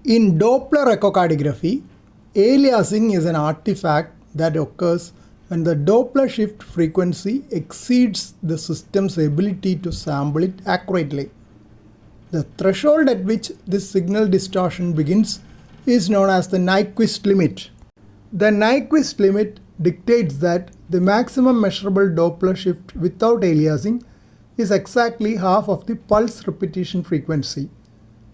In Doppler echocardiography, aliasing is an artifact that occurs when the Doppler shift frequency exceeds the system's ability to sample it accurately. The threshold at which this signal distortion begins is known as the Nyquist limit. The Nyquist limit dictates that the maximum measurable Doppler shift without aliasing is exactly half of the pulse repetition frequency,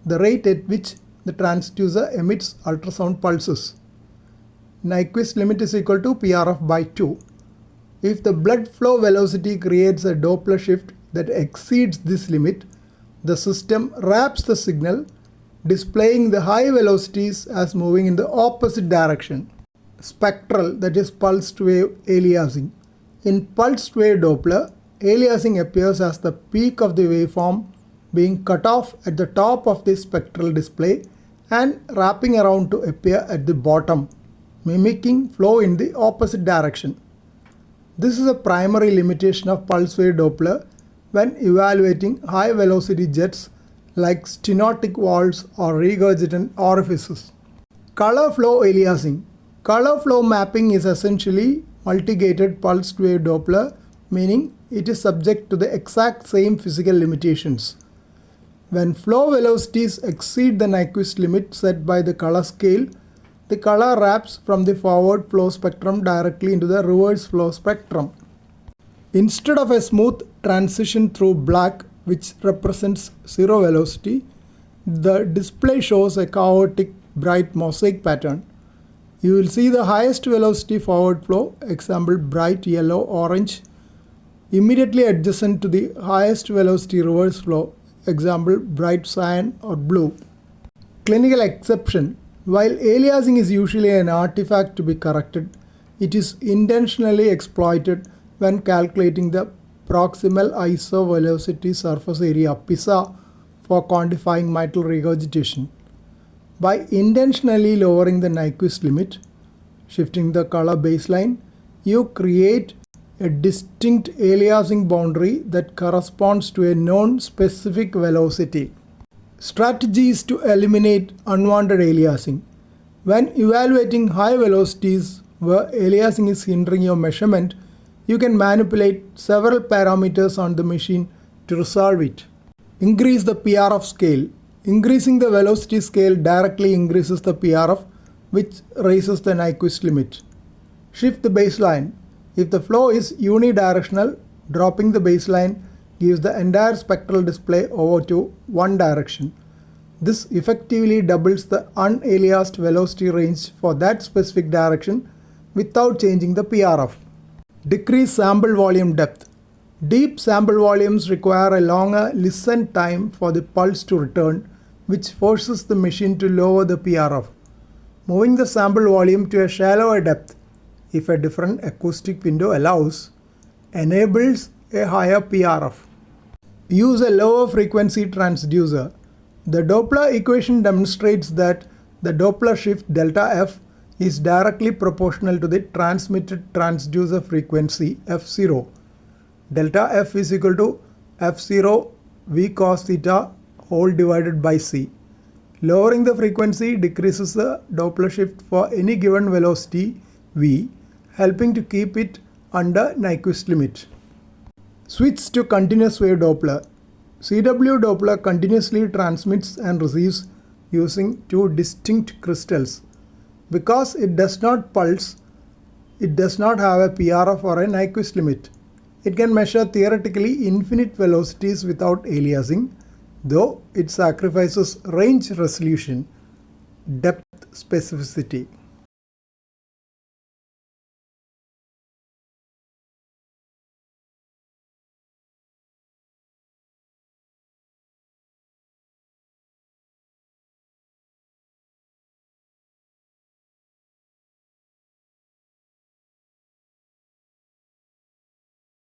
the rate at which the transducer emits ultrasound pulses. Nyquist limit is equal to PRF by 2. If the blood flow velocity creates a Doppler shift that exceeds this limit, the system wraps the signal, displaying the high velocities as moving in the opposite direction. Spectral, that is pulsed wave aliasing. In pulsed wave Doppler, aliasing appears as the peak of the waveform being cut off at the top of the spectral display and wrapping around to appear at the bottom, mimicking flow in the opposite direction. This is a primary limitation of pulse wave Doppler when evaluating high velocity jets like stenotic valves or regurgitant orifices. Color flow aliasing. Color flow mapping is essentially multigated pulsed wave Doppler, meaning it is subject to the exact same physical limitations. When flow velocities exceed the Nyquist limit set by the color scale, the color wraps from the forward flow spectrum directly into the reverse flow spectrum. Instead of a smooth transition through black, which represents zero velocity, the display shows a chaotic bright mosaic pattern. You will see the highest velocity forward flow, example bright yellow orange, immediately adjacent to the highest velocity reverse flow, example bright cyan or blue. Clinical exception. While aliasing is usually an artifact to be corrected, it is intentionally exploited when calculating the proximal isovelocity surface area PISA for quantifying mitral regurgitation. By intentionally lowering the Nyquist limit, shifting the color baseline, you create a distinct aliasing boundary that corresponds to a known specific velocity. Strategies to eliminate unwanted aliasing. When evaluating high velocities where aliasing is hindering your measurement, you can manipulate several parameters on the machine to resolve it. Increase the PRF scale. Increasing the velocity scale directly increases the PRF, which raises the Nyquist limit. Shift the baseline. If the flow is unidirectional, dropping the baseline gives the entire spectral display over to one direction. This effectively doubles the unaliased velocity range for that specific direction without changing the PRF. Decrease sample volume depth. Deep sample volumes require a longer listen time for the pulse to return, which forces the machine to lower the PRF. Moving the sample volume to a shallower depth, if a different acoustic window allows, enables a higher PRF. Use a lower frequency transducer. The Doppler equation demonstrates that the Doppler shift delta F is directly proportional to the transmitted transducer frequency F0. Delta F is equal to F0 V cos theta whole divided by C. Lowering the frequency decreases the Doppler shift for any given velocity V, helping to keep it under Nyquist limit. Switch to continuous wave Doppler. CW Doppler continuously transmits and receives using two distinct crystals. Because it does not pulse, it does not have a PRF or a Nyquist limit. It can measure theoretically infinite velocities without aliasing, though it sacrifices range resolution, depth specificity.